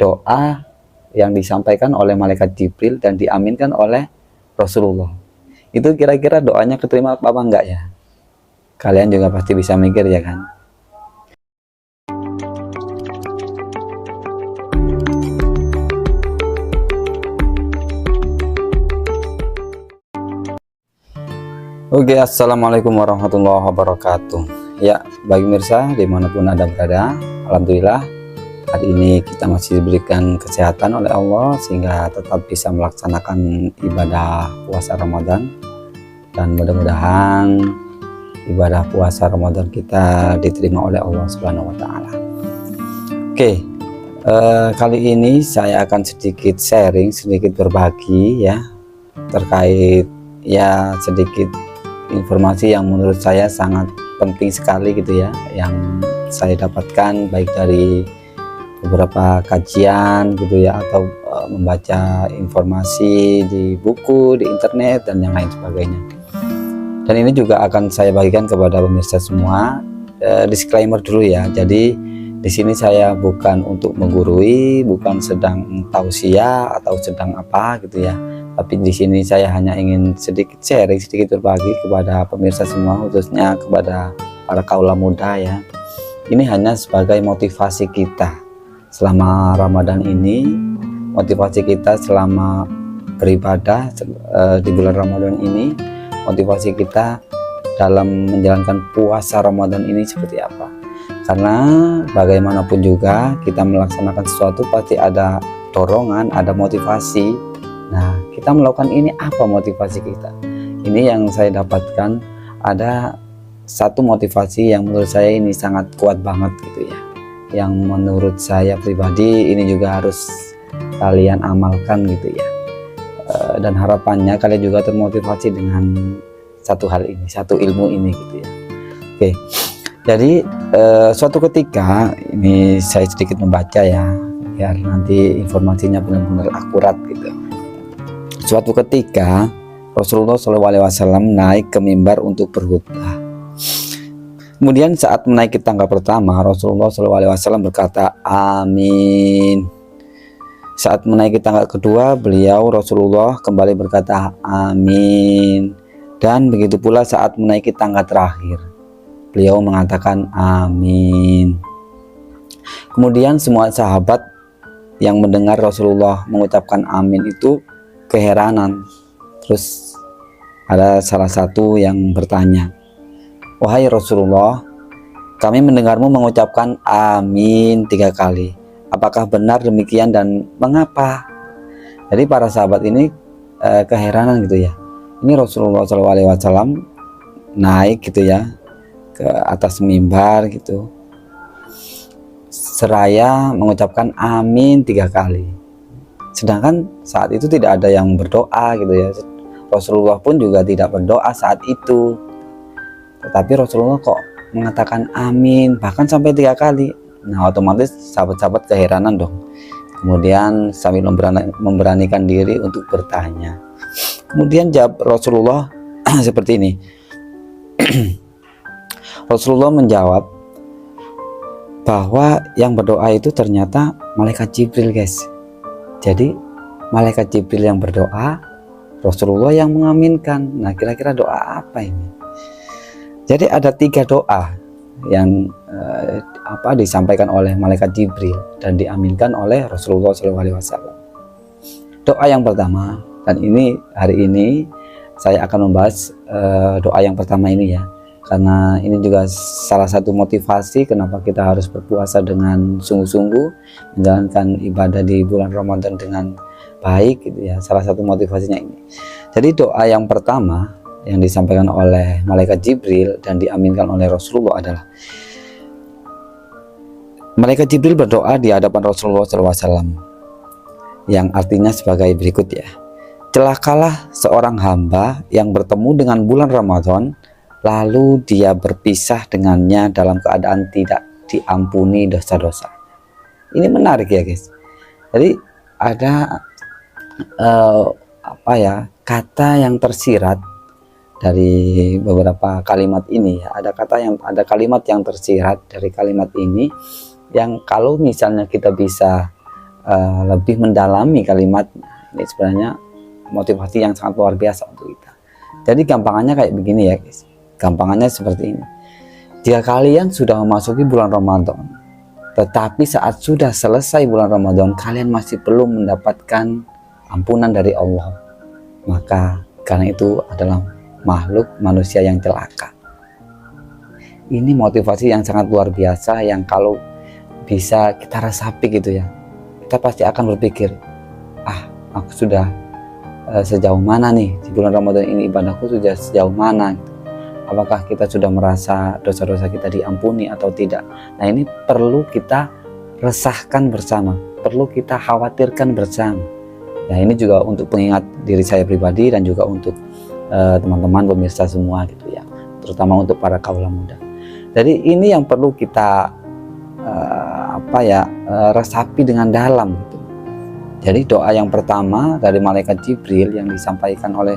doa yang disampaikan oleh malaikat Jibril dan diaminkan oleh Rasulullah. Itu kira-kira doanya keterima apa enggak ya? Kalian juga pasti bisa mikir ya kan? Oke, assalamualaikum warahmatullahi wabarakatuh. Ya, bagi pemirsa dimanapun Anda berada, alhamdulillah hari ini kita masih diberikan kesehatan oleh Allah sehingga tetap bisa melaksanakan ibadah puasa Ramadan, dan mudah-mudahan ibadah puasa Ramadan kita diterima oleh Allah Subhanahu wa Ta'ala. Oke, kali ini saya akan sedikit sharing, sedikit berbagi ya, terkait ya sedikit informasi yang menurut saya sangat penting sekali gitu ya, yang saya dapatkan baik dari beberapa kajian gitu ya, atau membaca informasi di buku, di internet dan yang lain sebagainya. Dan ini juga akan saya bagikan kepada pemirsa semua. Disclaimer dulu ya, jadi di sini saya bukan untuk menggurui, bukan sedang tausiah atau sedang apa gitu ya, tapi di sini saya hanya ingin sedikit sharing, sedikit berbagi kepada pemirsa semua, khususnya kepada para kaula muda ya. Ini hanya sebagai motivasi kita selama Ramadan ini, motivasi kita selama beribadah di bulan Ramadan ini, motivasi kita dalam menjalankan puasa Ramadan ini seperti apa. Karena bagaimanapun juga kita melaksanakan sesuatu pasti ada dorongan, ada motivasi. Nah, kita melakukan ini apa motivasi kita? Ini yang saya dapatkan, ada satu motivasi yang menurut saya ini sangat kuat banget gitu ya, yang menurut saya pribadi ini juga harus kalian amalkan gitu ya. Dan harapannya kalian juga termotivasi dengan satu hal ini, satu ilmu ini gitu ya. Oke, jadi suatu ketika ini saya sedikit membaca ya, biar nanti informasinya benar-benar akurat gitu. Suatu ketika Rasulullah SAW naik ke mimbar untuk berkhutbah. Kemudian saat menaiki tangga pertama, Rasulullah SAW berkata amin. Saat menaiki tangga kedua, Rasulullah kembali berkata amin. Dan begitu pula saat menaiki tangga terakhir, beliau mengatakan amin. Kemudian semua sahabat yang mendengar Rasulullah mengucapkan amin itu keheranan. Terus ada salah satu yang bertanya, wahai Rasulullah, kami mendengarmu mengucapkan amin 3 kali. Apakah benar demikian dan mengapa? Jadi para sahabat ini keheranan gitu ya. Ini Rasulullah SAW naik gitu ya ke atas mimbar gitu, seraya mengucapkan amin 3 kali. Sedangkan saat itu tidak ada yang berdoa gitu ya. Rasulullah pun juga tidak berdoa saat itu. Tetapi Rasulullah kok mengatakan amin bahkan sampai 3 kali. Nah, otomatis sahabat-sahabat keheranan dong. Kemudian sambil memberanikan diri untuk bertanya. Kemudian jawab Rasulullah seperti ini. Rasulullah menjawab bahwa yang berdoa itu ternyata malaikat Jibril, guys. Jadi malaikat Jibril yang berdoa, Rasulullah yang mengaminkan. Nah, kira-kira doa apa ini? Jadi ada 3 doa yang disampaikan oleh malaikat Jibril dan diaminkan oleh Rasulullah SAW. Doa yang pertama, dan ini hari ini saya akan membahas doa yang pertama ini ya, karena ini juga salah satu motivasi kenapa kita harus berpuasa dengan sungguh-sungguh, menjalankan ibadah di bulan Ramadan dengan baik gitu ya. Salah satu motivasinya ini. Jadi doa yang pertama yang disampaikan oleh malaikat Jibril dan diaminkan oleh Rasulullah adalah, malaikat Jibril berdoa di hadapan Rasulullah SAW, yang artinya sebagai berikut ya. Celakalah seorang hamba yang bertemu dengan bulan Ramadan lalu dia berpisah dengannya dalam keadaan tidak diampuni dosa-dosa. Ini menarik ya guys. Jadi ada kata yang tersirat dari beberapa kalimat ini ya. Ada kalimat yang tersirat dari kalimat ini, yang kalau misalnya kita bisa lebih mendalami kalimatnya. Ini sebenarnya motivasi yang sangat luar biasa untuk kita. Jadi gampangannya kayak begini ya guys, gampangannya seperti ini. Jika kalian sudah memasuki bulan Ramadan, tetapi saat sudah selesai bulan Ramadan kalian masih belum mendapatkan ampunan dari Allah, maka karena itu adalah makhluk manusia yang celaka. Ini motivasi yang sangat luar biasa yang kalau bisa kita resapi gitu ya, kita pasti akan berpikir, aku sudah sejauh mana nih di bulan Ramadan ini, ibadahku sudah sejauh mana gitu. Apakah kita sudah merasa dosa-dosa kita diampuni atau tidak. Nah ini perlu kita resahkan bersama, perlu kita khawatirkan bersama. Ya ini juga untuk pengingat diri saya pribadi dan juga untuk teman-teman pemirsa semua gitu ya, terutama untuk para kaula muda. Jadi ini yang perlu kita resapi dengan dalam gitu. Jadi doa yang pertama dari malaikat Jibril yang disampaikan oleh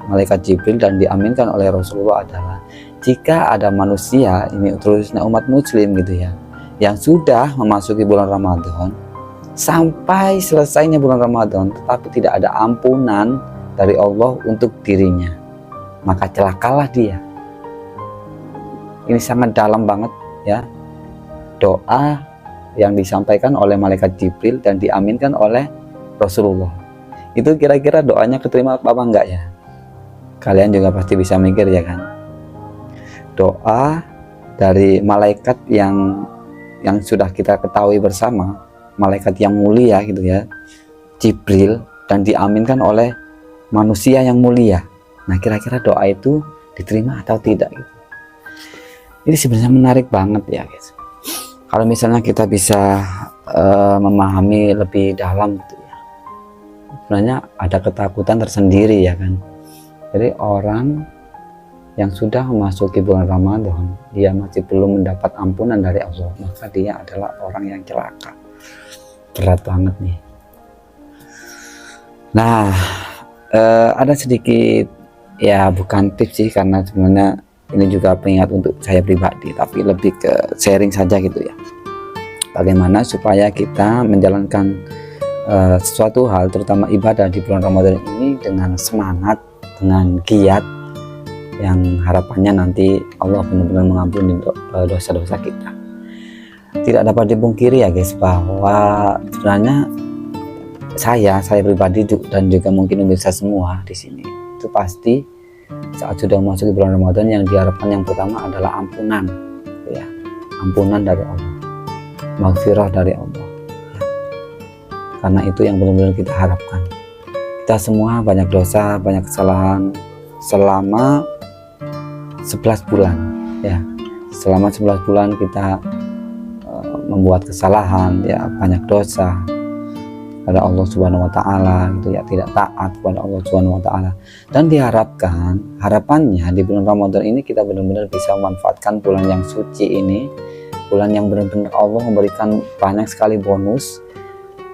malaikat Jibril dan diaminkan oleh Rasulullah adalah, jika ada manusia, ini terusnya umat muslim gitu ya, yang sudah memasuki bulan Ramadan sampai selesainya bulan Ramadan tetapi tidak ada ampunan dari Allah untuk dirinya, maka celakalah dia. Ini sangat dalam banget ya, doa yang disampaikan oleh malaikat Jibril dan diaminkan oleh Rasulullah. Itu kira-kira doanya keterima apa enggak ya? Kalian juga pasti bisa mikir ya kan. Doa dari malaikat yang sudah kita ketahui bersama, malaikat yang mulia gitu ya, Jibril, dan diaminkan oleh manusia yang mulia. Nah kira-kira doa itu diterima atau tidak gitu. Ini sebenarnya menarik banget ya guys. Kalau misalnya kita bisa memahami lebih dalam gitu ya, sebenarnya ada ketakutan tersendiri ya kan. Jadi orang yang sudah memasuki bulan Ramadan dia masih belum mendapat ampunan dari Allah, maka dia adalah orang yang celaka. Berat banget nih. Nah ada sedikit ya, bukan tips sih karena sebenarnya ini juga pengingat untuk saya pribadi, tapi lebih ke sharing saja gitu ya, bagaimana supaya kita menjalankan sesuatu hal terutama ibadah di bulan Ramadan ini dengan semangat, dengan giat, yang harapannya nanti Allah benar-benar mengampuni dosa-dosa kita. Tidak dapat dipungkiri ya guys, bahwa sebenarnya saya pribadi dan juga mungkin pemirsa semua di sini itu pasti saat sudah memasuki bulan Ramadan yang diharapkan yang pertama adalah ampunan ya, ampunan dari Allah, maghfirah dari Allah ya. Karena itu yang benar-benar kita harapkan. Kita semua banyak dosa, banyak kesalahan selama 11 bulan ya. Selama 11 bulan kita membuat kesalahan ya, banyak dosa pada Allah Subhanahu wa taala gitu ya, tidak taat kepada Allah Subhanahu wa taala. Dan diharapkan, harapannya di bulan Ramadan ini kita benar-benar bisa memanfaatkan bulan yang suci ini, bulan yang benar-benar Allah memberikan banyak sekali bonus,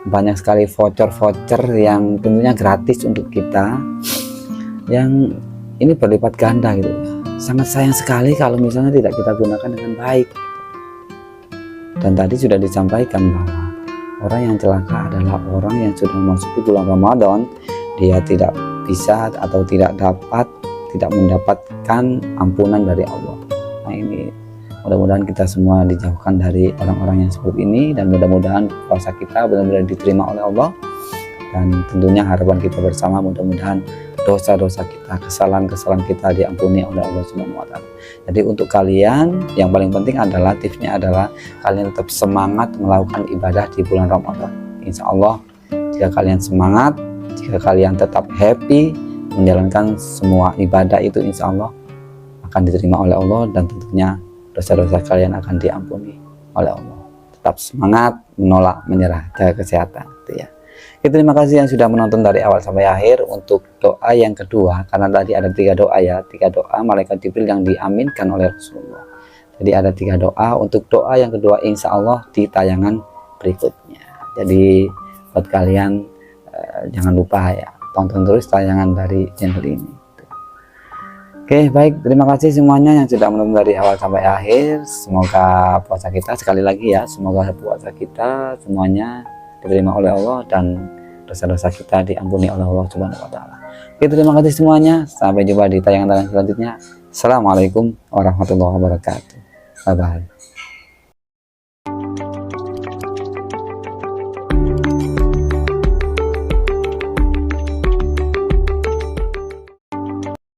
banyak sekali voucher-voucher yang tentunya gratis untuk kita, yang ini berlipat ganda gitu. Sangat sayang sekali kalau misalnya tidak kita gunakan dengan baik. Dan tadi sudah disampaikan bahwa orang yang celaka adalah orang yang sudah memasuki bulan Ramadan, dia tidak bisa atau tidak mendapatkan ampunan dari Allah. Nah ini mudah-mudahan kita semua dijauhkan dari orang-orang yang seperti ini, dan mudah-mudahan puasa kita benar-benar diterima oleh Allah. Dan tentunya harapan kita bersama, mudah-mudahan dosa-dosa kita, kesalahan-kesalahan kita diampuni oleh Allah Subhanahu wa taala. Jadi untuk kalian yang paling penting adalah tipsnya adalah kalian tetap semangat melakukan ibadah di bulan Ramadan. Insya Allah jika kalian semangat, jika kalian tetap happy menjalankan semua ibadah itu, insya Allah akan diterima oleh Allah, dan tentunya dosa-dosa kalian akan diampuni oleh Allah. Tetap semangat, menolak menyerah, jaga kesehatan gitu ya. Oke, terima kasih yang sudah menonton dari awal sampai akhir. Untuk doa yang kedua, karena tadi ada 3 doa ya, 3 doa malaikat Jibril yang diaminkan oleh Rasulullah. Jadi ada 3 doa. Untuk doa yang kedua insya Allah di tayangan berikutnya. Jadi buat kalian jangan lupa ya, tonton terus tayangan dari channel ini. Oke, baik, terima kasih semuanya yang sudah menonton dari awal sampai akhir. Semoga puasa kita, sekali lagi ya, semoga puasa kita semuanya diterima oleh Allah dan dosa-dosa kita diampuni oleh Allah Subhanahu wa taala. Oke, terima kasih semuanya. Sampai jumpa di tayangan-tayangan selanjutnya. Assalamualaikum warahmatullahi wabarakatuh. Bye bye.